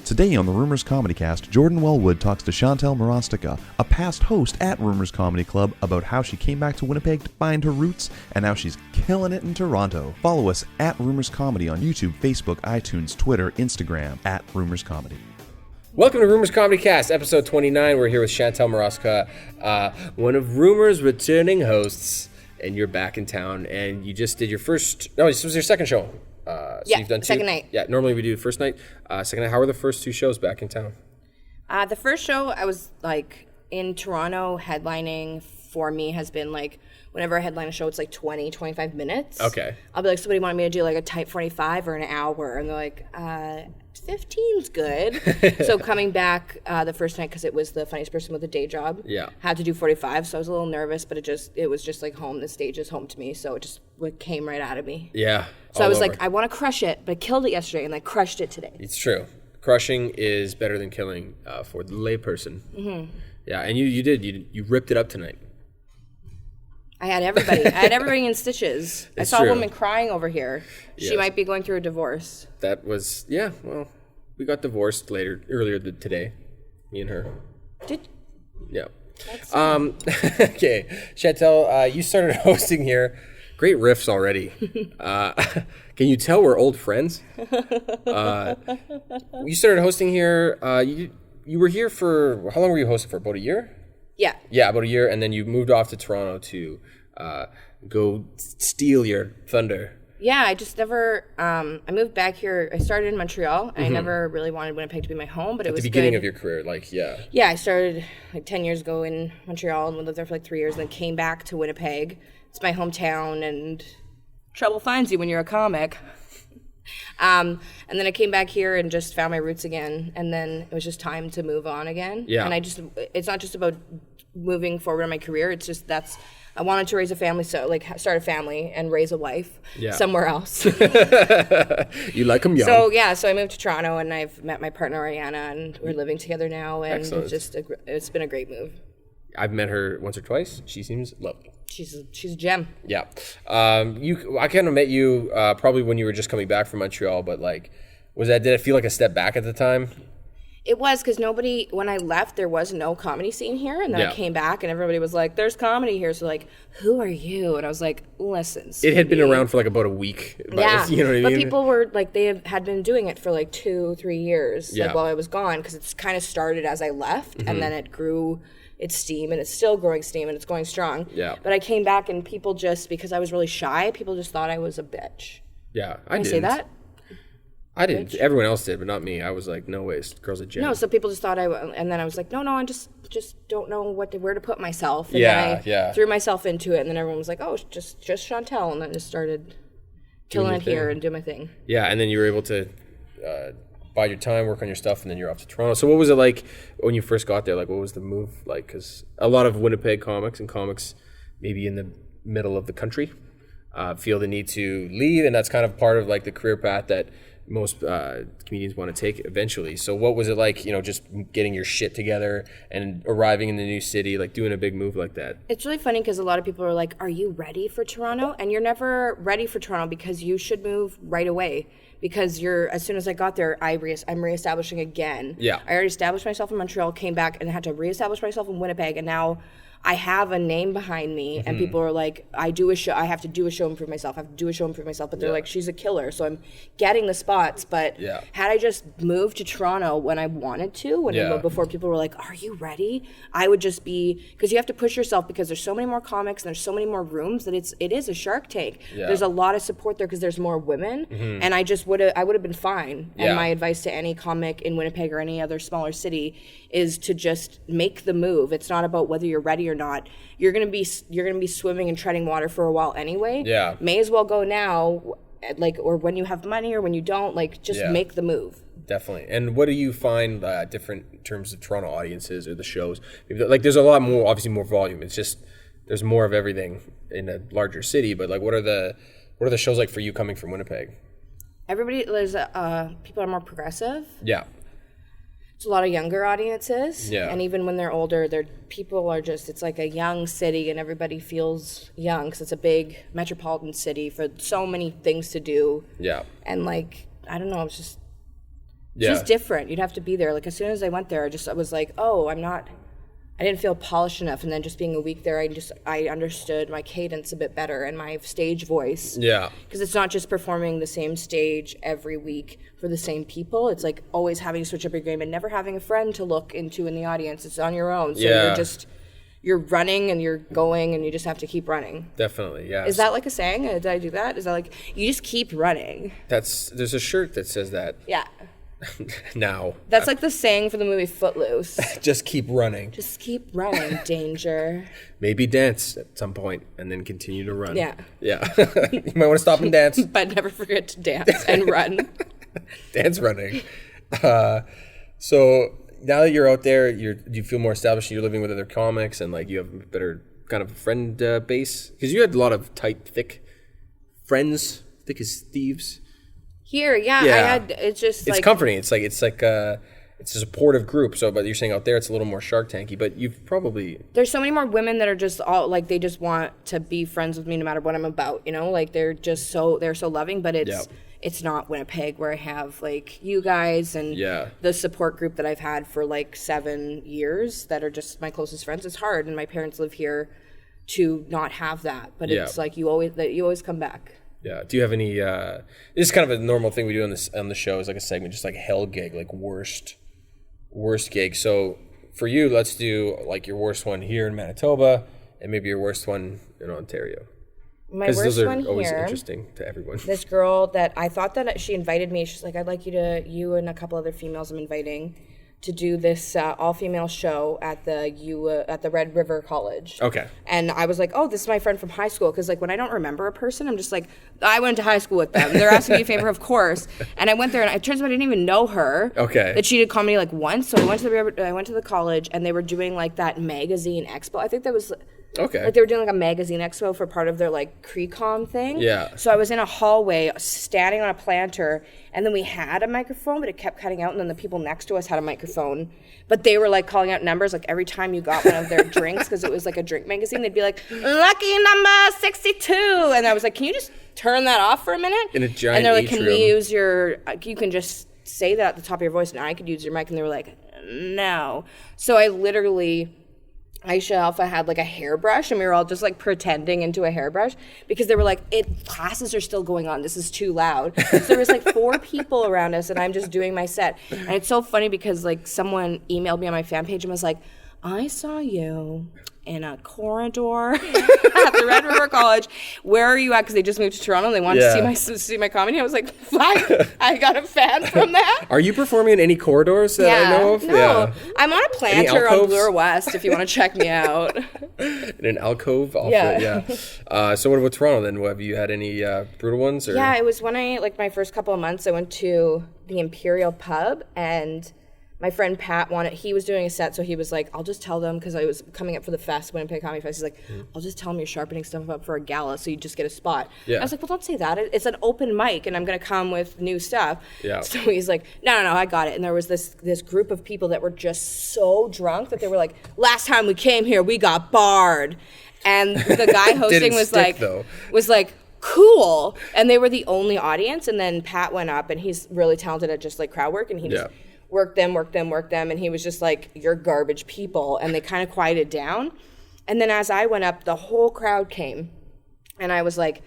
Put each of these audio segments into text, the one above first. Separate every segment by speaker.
Speaker 1: Today on the Rumors Comedy Cast, Jordan Welwood talks to Chantel Marostica, a past host at Rumors Comedy Club, about how she came back to Winnipeg to find her roots and how she's killing it in Toronto. Follow us at Rumors Comedy on YouTube, Facebook, iTunes, Twitter, Instagram, at Rumors Comedy.
Speaker 2: Welcome to Rumors Comedy Cast, episode 29. We're here with Chantel Marostica, one of Rumors' returning hosts, and you're back in town, and you just did your first, no, this was your second show. So you've done two.
Speaker 3: Second night.
Speaker 2: Yeah, normally we do the first night. Second night, how were the first two shows back in town?
Speaker 3: The first show I was like in Toronto headlining for me has been like, whenever I headline a show, it's like 20, 25 minutes.
Speaker 2: Okay.
Speaker 3: I'll be like, somebody wanted me to do like a tight 45 or an hour, and they're like, 15's good. So coming back the first night, because it was the funniest person with a day job, had to do 45, so I was a little nervous, but it was just like home. The stage is home to me, so it just came right out of me.
Speaker 2: Yeah.
Speaker 3: So I was like, I want to crush it, but I killed it yesterday, and I crushed it today.
Speaker 2: It's true. Crushing is better than killing for the layperson. Mm-hmm. Yeah, and you ripped it up tonight.
Speaker 3: I had everybody in stitches.
Speaker 2: It's
Speaker 3: I saw
Speaker 2: true.
Speaker 3: a woman crying over here.
Speaker 2: Yes.
Speaker 3: She might be going through a divorce.
Speaker 2: That was, well, we got divorced earlier today, me and her. Yeah. Okay, Chantel, you started hosting here. Great riffs already. Can you tell we're old friends? You started hosting here. You were here for, how long were you hosting for? About a year?
Speaker 3: Yeah.
Speaker 2: Yeah, about a year, and then you moved off to Toronto to go steal your thunder.
Speaker 3: Yeah, I just never, I moved back here. I started in Montreal, and I never really wanted Winnipeg to be my home, but it was
Speaker 2: At the beginning
Speaker 3: good.
Speaker 2: of your career,
Speaker 3: Yeah, I started like 10 years ago in Montreal and lived there for like 3 years, and then came back to Winnipeg. It's my hometown, and trouble finds you when you're a comic. And then I came back here and just found my roots again, and then it was just time to move on again.
Speaker 2: Yeah.
Speaker 3: And it's not just about moving forward in my career, it's just I wanted to raise a family, so like start a family and raise a wife somewhere else.
Speaker 2: You like them young.
Speaker 3: So I moved to Toronto, and I've met my partner Ariana, and we're living together now, and it's been a great move.
Speaker 2: I've met her once or twice. She seems lovely.
Speaker 3: She's a gem.
Speaker 2: Yeah. I kind of met you probably when you were just coming back from Montreal, but like, did it feel like a step back at the time?
Speaker 3: It was, because when I left, there was no comedy scene here, and then I came back, and everybody was like, there's comedy here, so like, who are you? And I was like, listen, Stevie.
Speaker 2: It had been around for like about a week.
Speaker 3: You know what I mean? But people were like, had been doing it for like 2-3 years, like while I was gone, because it's kind of started as I left, and then it grew its steam, and it's still growing steam, and it's going strong. Yeah. But I came back, and people just, because I was really shy, people just thought I was a bitch.
Speaker 2: Yeah,
Speaker 3: Can I say that?
Speaker 2: I didn't. Everyone else did, but not me. I was like, no way, girl's a gem.
Speaker 3: No, so people just thought and then I was like, no, I just don't know where to put myself. And then I threw myself into it, and then everyone was like, oh, just Chantel, and then just started killing it here and doing my thing.
Speaker 2: Yeah, and then you were able to bide your time, work on your stuff, and then you're off to Toronto. So what was it like when you first got there? Like, what was the move like? Because a lot of Winnipeg comics and comics maybe in the middle of the country feel the need to leave, and that's kind of part of like the career path that most comedians want to take eventually. So what was it like, just getting your shit together and arriving in the new city, like doing a big move like that?
Speaker 3: It's really funny because a lot of people are like, are you ready for Toronto? And you're never ready for Toronto, because you should move right away. Because as soon as I got there, I'm reestablishing again. Yeah. I already established myself in Montreal, came back, and had to reestablish myself in Winnipeg, and now I have a name behind me, and people are like, I have to do a show and prove myself, but they're like, she's a killer, so I'm getting the spots, but had I just moved to Toronto when I wanted to, before people were like, are you ready? I would just be, because you have to push yourself, because there's so many more comics, and there's so many more rooms, that it is a Shark Tank. Yeah. There's a lot of support there, because there's more women, and I would have been fine. And my advice to any comic in Winnipeg or any other smaller city is to just make the move. It's not about whether you're ready or not. You're gonna be swimming and treading water for a while anyway. Yeah. May as well go now, or when you have money or when you don't. Just make the move.
Speaker 2: Definitely. And what do you find different in terms of Toronto audiences or the shows? Like, there's a lot more, obviously more volume. It's just there's more of everything in a larger city. But like, what are the shows like for you coming from Winnipeg?
Speaker 3: There's people are more progressive.
Speaker 2: Yeah.
Speaker 3: It's a lot of younger audiences.
Speaker 2: Yeah.
Speaker 3: And even when they're older, people are just, it's like a young city, and everybody feels young because it's a big metropolitan city for so many things to do. Yeah. And I don't know, it's just It's just different. You'd have to be there. Like, as soon as I went there, I was like, oh, I didn't feel polished enough. And then just being a week there, I understood my cadence a bit better and my stage voice.
Speaker 2: Yeah.
Speaker 3: Because it's not just performing the same stage every week for the same people. It's like always having to switch up your game and never having a friend to look into in the audience. It's on your own. So you're running and you're going and you just have to keep running.
Speaker 2: Definitely, yeah.
Speaker 3: Is that like a saying? Did I do that? Is that like, you just keep running?
Speaker 2: There's a shirt that says that.
Speaker 3: Yeah.
Speaker 2: Now.
Speaker 3: That's like the saying for the movie Footloose.
Speaker 2: Just keep running.
Speaker 3: Just keep running, danger.
Speaker 2: Maybe dance at some point and then continue to run.
Speaker 3: Yeah.
Speaker 2: Yeah. You might want to stop and dance.
Speaker 3: But never forget to dance and run.
Speaker 2: Dance running. So now that you're out there, do you feel more established? You're living with other comics and like you have a better kind of friend base? Because you had a lot of tight, thick friends, thick as thieves.
Speaker 3: Here, yeah. I had, it's
Speaker 2: comforting. It's a supportive group. So, but you're saying out there it's a little more Shark Tanky. But you've probably
Speaker 3: there's so many more women that are just all like they just want to be friends with me no matter what I'm about. You know, like they're so loving. But it's not Winnipeg where I have like you guys and the support group that I've had for like 7 years that are just my closest friends. It's hard, and my parents live here to not have that. But it's like you always come back.
Speaker 2: Yeah. Do you have any? This is kind of a normal thing we do on the show. Is like a segment, just like hell gig, like worst gig. So for you, let's do like your worst one here in Manitoba, and maybe your worst one in Ontario.
Speaker 3: My worst
Speaker 2: those are
Speaker 3: one
Speaker 2: always
Speaker 3: here.
Speaker 2: Interesting to everyone.
Speaker 3: This girl that I thought that she invited me. She's like, I'd like you and a couple other females I'm inviting to do this all-female show at the Red River College.
Speaker 2: Okay.
Speaker 3: And I was like, oh, this is my friend from high school. Because like when I don't remember a person, I'm just like, I went to high school with them. They're asking me a favor, of course. And I went there, and it turns out I didn't even know her.
Speaker 2: Okay.
Speaker 3: That she did comedy like once. So I went to the college, and they were doing like that magazine expo. I think that was.
Speaker 2: Okay.
Speaker 3: Like they were doing like a magazine expo for part of their like Pre-Com thing.
Speaker 2: Yeah.
Speaker 3: So I was in a hallway standing on a planter, and then we had a microphone, but it kept cutting out, and then the people next to us had a microphone. But they were like calling out numbers like every time you got one of their drinks, because it was like a drink magazine, they'd be like, lucky number 62. And I was like, can you just turn that off for a minute?
Speaker 2: In a giant
Speaker 3: And they're like,
Speaker 2: atrium.
Speaker 3: can we use you can just say that at the top of your voice, and I could use your mic. And they were like, no. So Aisha Alpha had like a hairbrush, and we were all just like pretending into a hairbrush because they were like, classes are still going on. This is too loud. So there was like 4 people around us, and I'm just doing my set. And it's so funny because like someone emailed me on my fan page and was like, I saw you in a corridor at the Red River College. Where are you at? Because they just moved to Toronto and they wanted to see my comedy. I was like, I got a fan from that.
Speaker 2: Are you performing in any corridors that I know of?
Speaker 3: No. Yeah. I'm on a planter on Bloor West if you want to check me out.
Speaker 2: In an alcove? So what about Toronto then? Have you had any brutal ones? Or?
Speaker 3: Yeah, it was when my first couple of months, I went to the Imperial Pub, and my friend Pat he was doing a set, so he was like, I'll just tell them, because I was coming up for the fest, Winnipeg Comedy Fest. He's like, I'll just tell them you're sharpening stuff up for a gala, so you just get a spot. Yeah. I was like, well, don't say that. It's an open mic, and I'm going to come with new stuff. Yeah. So he's like, no, I got it. And there was this group of people that were just so drunk that they were like, last time we came here, we got barred. And the guy hosting was like, cool. And they were the only audience. And then Pat went up, and he's really talented at just like crowd work, and he just work them, and he was just like, you're garbage people, and they kind of quieted down. And then as I went up, the whole crowd came, and I was like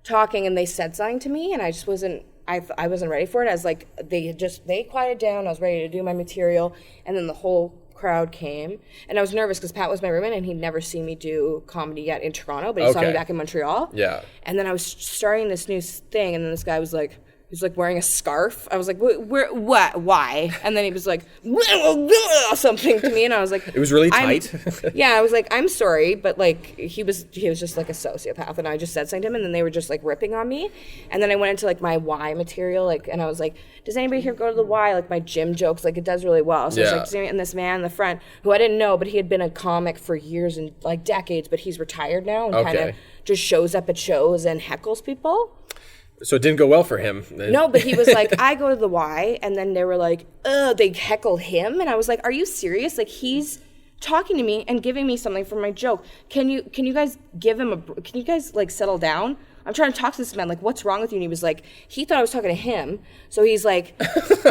Speaker 3: talking, and they said something to me, and I just wasn't ready for it. I was like, they quieted down, I was ready to do my material, and then the whole crowd came, and I was nervous because Pat was my roommate, and he'd never seen me do comedy yet in Toronto, but he saw me back in Montreal. Yeah. And then I was starting this new thing, and then this guy was like, he's like wearing a scarf. I was like, what? Why? And then he was like, something to me, and I was like,
Speaker 2: it was really tight.
Speaker 3: Yeah, I was like, I'm sorry, but like he was just like a sociopath, and I just said something to him, and then they were just like ripping on me, and then I went into like my why material, like, and I was like, does anybody here go to the Y? Like my gym jokes, like it does really well. So I was like, and this man in the front who I didn't know, but he had been a comic for years and like decades, but he's retired now and kind of just shows up at shows and heckles people.
Speaker 2: So it didn't go well for him.
Speaker 3: No, but he was like, I go to the Y, and then they were like, they heckled him, and I was like, are you serious? Like he's talking to me and giving me something for my joke. Can you guys give him can you guys like settle down? I'm trying to talk to this man, like, what's wrong with you? And he was like, he thought I was talking to him. So he's like,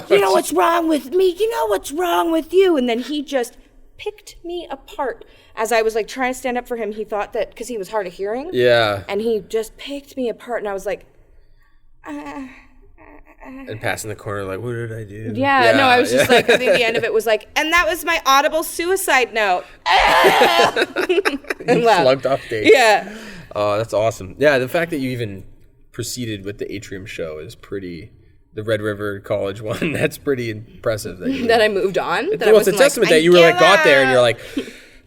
Speaker 3: you know what's wrong with me? You know what's wrong with you? And then he just picked me apart. As I was like trying to stand up for him, he thought that, because he was hard of hearing.
Speaker 2: Yeah.
Speaker 3: And he just picked me apart. And I was like,
Speaker 2: and passing the corner, like, what did I do?
Speaker 3: Yeah, no, I was just like, I think the end of it was like, and that was my audible suicide note.
Speaker 2: You flunked off stage.
Speaker 3: Yeah.
Speaker 2: Oh, that's awesome. Yeah, the fact that you even proceeded with the Atrium show is pretty, the Red River College one, that's pretty impressive.
Speaker 3: That I moved on?
Speaker 2: Well, it's a testament that you were like, got there and you're like,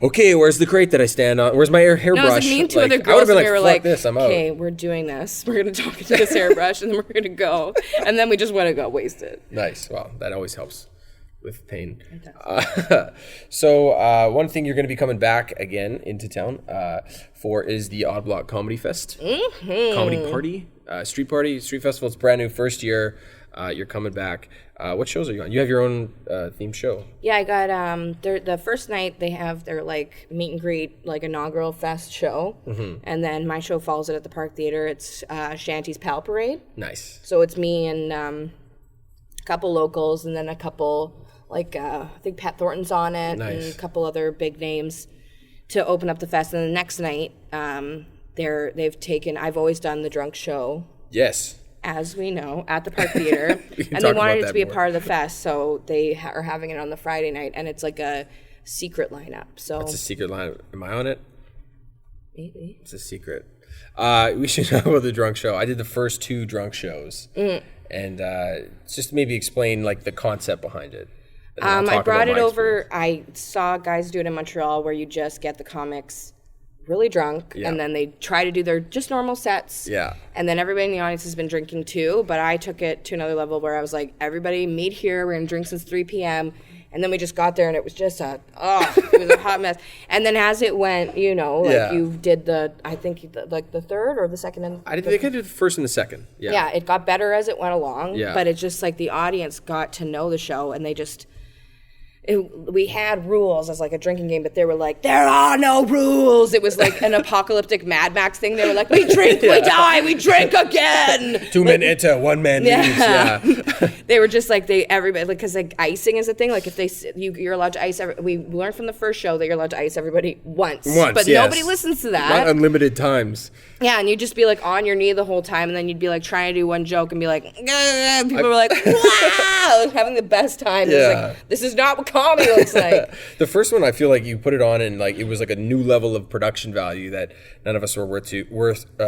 Speaker 2: okay, where's the crate that I stand on? Where's my hairbrush?
Speaker 3: No, it was like me and two
Speaker 2: like,
Speaker 3: other girls, and we were like,
Speaker 2: this, I'm out.
Speaker 3: Okay, we're doing this. We're going to talk into this hairbrush, and then we're going to go. And then we just went and got wasted.
Speaker 2: Nice. Well, that always helps with pain. So one thing you're going to be coming back again into town for is the Odd Block Comedy Fest. Comedy Party, Street Festival. It's brand new, first year. You're coming back. What shows are you on? You have your own themed show.
Speaker 3: Yeah, I got the first night they have their like meet and greet, like inaugural fest show, and then my show follows it at the Park Theater. It's Shanty's Pal Parade.
Speaker 2: Nice.
Speaker 3: So it's me and a couple locals, and then a couple like I think Pat Thornton's on it, and a couple other big names to open up the fest. And the next night, they've taken. I've always done the drunk show.
Speaker 2: Yes.
Speaker 3: As we know, at the Park Theater. And they wanted it to be a part of the fest, so they are having it on the Friday night, and it's like a secret lineup. So
Speaker 2: it's a secret lineup. Am I on it?
Speaker 3: Maybe.
Speaker 2: It's a secret. We should know about the drunk show. I did the first 2 drunk shows. And just maybe explain like the concept behind it.
Speaker 3: I brought it over. I saw guys do it in Montreal where you just get the comics really drunk, and then they try to do their just normal sets.
Speaker 2: Yeah.
Speaker 3: And then everybody in the audience has been drinking too, but I took it to another level where I was like, everybody meet here, we're gonna drink since 3 p.m. And then we just got there and it was just it was a hot mess. And then as it went, you know, like you did the third or the second.
Speaker 2: I think I did the first and the second. Yeah.
Speaker 3: Yeah, it got better as it went along, but it's just like the audience got to know the show and they just, we had rules as like a drinking game, but they were like, there are no rules. It was like an apocalyptic Mad Max thing. They were like, we drink, we die, we drink again.
Speaker 2: 2 men enter, 1 man leaves. Yeah.
Speaker 3: They were just like everybody, like, because like icing is a thing. Like if you're allowed to ice. We learned from the first show that you're allowed to ice everybody once, but nobody listens to that.
Speaker 2: Not unlimited times.
Speaker 3: Yeah, and you'd just be like on your knee the whole time, and then you'd be like trying to do one joke and be like, people were like, wow, having the best time. Yeah. It was like, this is not what comedy looks like.
Speaker 2: The first one, I feel like you put it on and like it was like a new level of production value that none of us were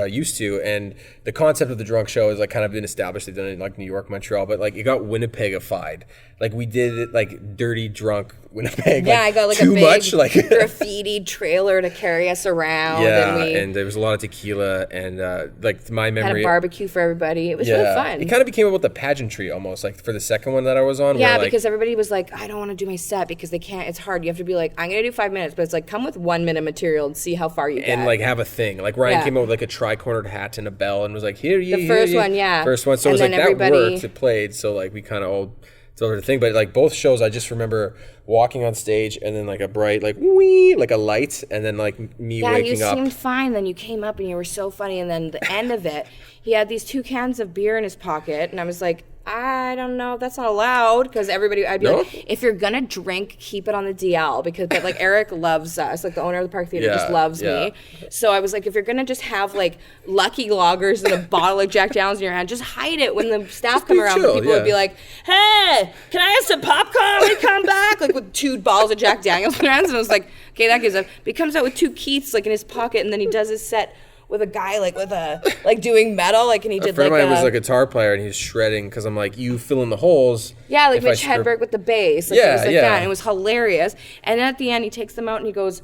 Speaker 2: used to. And the concept of the drunk show has like kind of been established. They've done it in like New York, Montreal, but like it got Winnipegified. Like we did it like dirty drunk Winnipeg.
Speaker 3: Yeah,
Speaker 2: like,
Speaker 3: I got like
Speaker 2: too
Speaker 3: a big
Speaker 2: much, like
Speaker 3: graffitied trailer to carry us around.
Speaker 2: Yeah, and there was a lot of tequila and like my memory.
Speaker 3: Had a barbecue for everybody. It was really fun.
Speaker 2: It kind of became about the pageantry almost, like for the second one that I was on.
Speaker 3: Yeah,
Speaker 2: where,
Speaker 3: because everybody was like, I don't want to do my set because they can't. It's hard. You have to be like, I'm gonna do 5 minutes, but it's like come with 1 minute material and see how far you get.
Speaker 2: And like have a thing. Like Ryan came out with like a tri-cornered hat and a bell and was like, here you.
Speaker 3: The first one, yeah.
Speaker 2: First one, so
Speaker 3: and
Speaker 2: it was like that worked. It played, so like we kind of all. Sort of thing, but like both shows, I just remember walking on stage and then like a bright like wee like a light, and then like me waking up.
Speaker 3: Yeah, you seemed fine. Then you came up and you were so funny, and then the end of it, he had these 2 cans of beer in his pocket, and I was like, I don't know, that's not allowed, because everybody, I'd be like, if you're gonna drink, keep it on the DL, because but like Eric loves us, like the owner of the Park Theater just loves me. So I was like, if you're gonna just have like Lucky Loggers and a bottle of Jack Daniels in your hand, just hide it when the staff come around. Chill, people would be like, hey, can I have some popcorn when you come back? Like with 2 bottles of Jack Daniels in their hands, and I was like, okay, that gives up. But he comes out with 2 Keiths like in his pocket, and then he does his set with a guy like with a like doing metal, like, and he did
Speaker 2: a friend of mine was a guitar player and he was shredding because I'm like, you fill in the holes.
Speaker 3: Yeah, like Mitch Hedberg with the bass. Like, it was like that, and it was hilarious. And at the end, he takes them out and he goes,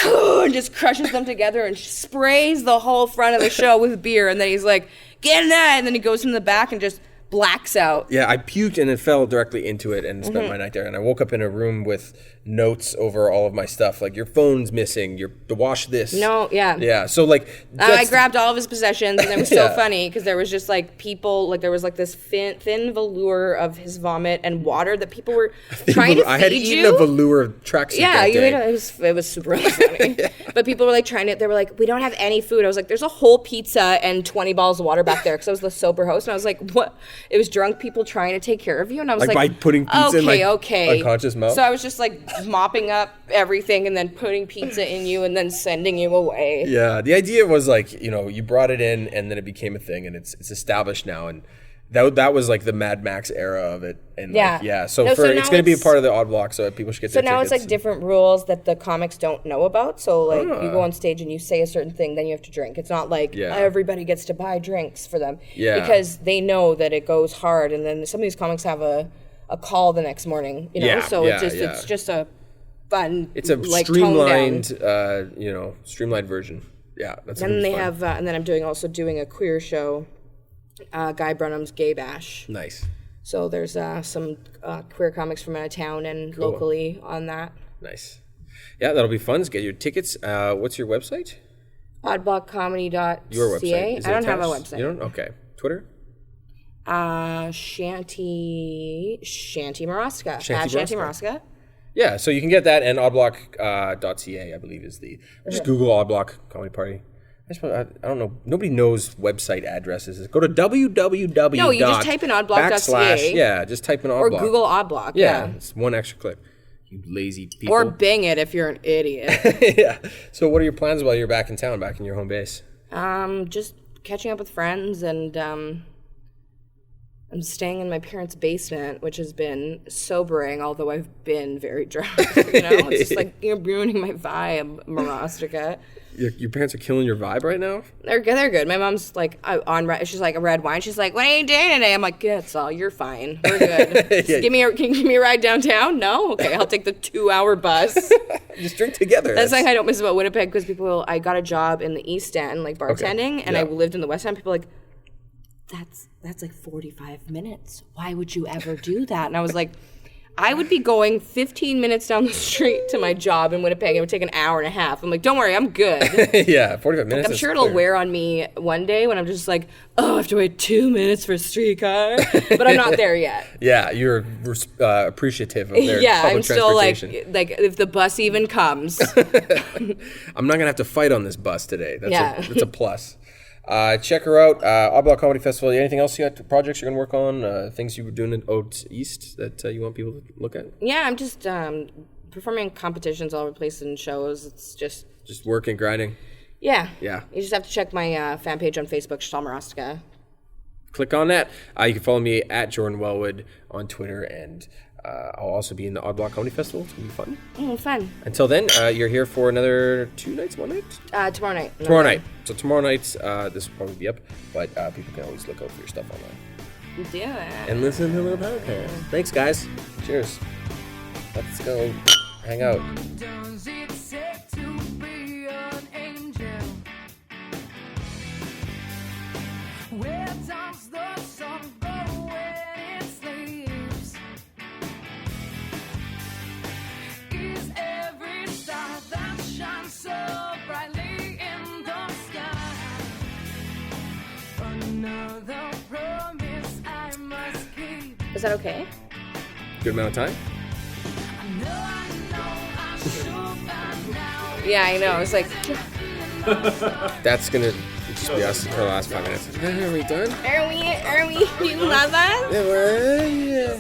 Speaker 3: and just crushes them together and sprays the whole front of the show with beer. And then he's like, get in that. And then he goes from the back and just blacks out.
Speaker 2: Yeah, I puked and then fell directly into it and spent my night there. And I woke up in a room with notes over all of my stuff, like your phone's missing, to wash this.
Speaker 3: No, yeah.
Speaker 2: Yeah, so like...
Speaker 3: I grabbed all of his possessions, and it was so funny because there was just like people, like there was like this thin velour of his vomit and water that people were trying to feed you.
Speaker 2: I had eaten a velour tracksuit that day.
Speaker 3: It was super funny. But people were like they were like, we don't have any food. I was like, there's a whole pizza and 20 bottles of water back there, because I was the sober host, and I was like, what? It was drunk people trying to take care of you, and I was like
Speaker 2: by putting pizza in my unconscious mouth?
Speaker 3: So I was just like mopping up everything and then putting pizza in you and then sending you away.
Speaker 2: Yeah, the idea was like, you brought it in and then it became a thing, and it's established now, and that was like the Mad Max era of it. And so it's going to be a part of the Odd Block, so people should get their tickets.
Speaker 3: So now it's like different rules that the comics don't know about. So like you go on stage and you say a certain thing, then you have to drink. It's not like everybody gets to buy drinks for them. Yeah. Because they know that it goes hard, and then some of these comics have a call the next morning. It's just a fun.
Speaker 2: It's a streamlined, streamlined version. Yeah, that's.
Speaker 3: And they have, and then I'm doing a queer show, Guy Brunham's Gay Bash.
Speaker 2: Nice.
Speaker 3: So there's some queer comics from out of town and locally on that.
Speaker 2: Nice. Yeah, that'll be fun. Let's get your tickets. What's your website?
Speaker 3: Oddblockcomedy.ca.
Speaker 2: Your website.
Speaker 3: I don't have a website.
Speaker 2: You don't? Okay. Twitter?
Speaker 3: Shanty Marostica. Shanty Marostica.
Speaker 2: Yeah, so you can get that, and oddblock.ca, I believe, is the... Just Google Oddblock Comedy Party. I don't know. Nobody knows website addresses. Go to www.
Speaker 3: No, you just type in oddblock.ca.
Speaker 2: Yeah, just type in Oddblock.
Speaker 3: Or Google Oddblock. Yeah,
Speaker 2: it's one extra click. You lazy people.
Speaker 3: Or Bing it if you're an idiot.
Speaker 2: Yeah. So what are your plans while you're back in town, back in your home base?
Speaker 3: Just catching up with friends, and I'm staying in my parents' basement, which has been sobering, although I've been very drunk. It's just like ruining my vibe, Marostica.
Speaker 2: Your parents are killing your vibe right now?
Speaker 3: They're good. My mom's like she's like a red wine. She's like, what are you doing today? I'm like, yeah, it's all. You're fine. We're good. Can you give me a ride downtown? No? Okay, I'll take the 2-hour bus.
Speaker 2: Just drink together.
Speaker 3: That's like I don't miss about Winnipeg, because I got a job in the East End, like bartending, and I lived in the West End. People are like, that's like 45 minutes. Why would you ever do that? And I was like, I would be going 15 minutes down the street to my job in Winnipeg. It would take an hour and a half. I'm like, don't worry, I'm good.
Speaker 2: Yeah, 45 minutes.
Speaker 3: I'm sure it'll wear on me one day when I'm just like, I have to wait 2 minutes for a streetcar. But I'm not there yet.
Speaker 2: Yeah, you're appreciative of their public transportation.
Speaker 3: like if the bus even comes.
Speaker 2: I'm not going to have to fight on this bus today. That's a plus. Check her out. Odd Block Comedy Festival. Anything else you got? Projects you're going to work on? Things you were doing out east that you want people to look at? Yeah, I'm just performing competitions all over the place and shows. It's just working, grinding. Yeah. You just have to check my fan page on Facebook, Chantel Marostica. Click on that. You can follow me at Jordan Welwood on Twitter, and I'll also be in the Odd Block Comedy Festival. It's going to be fun. Fun. Until then, you're here for another 2 nights, 1 night? Tomorrow night. Tomorrow night. So tomorrow night, this will probably be up, but people can always look out for your stuff online. Do it. And listen to the podcast. Thanks, guys. Cheers. Let's go hang out. Is that okay? Good amount of time? Yeah, I know. It's like... That's gonna just be us for the last 5 minutes. Are we done? Are we? You love us? Yeah,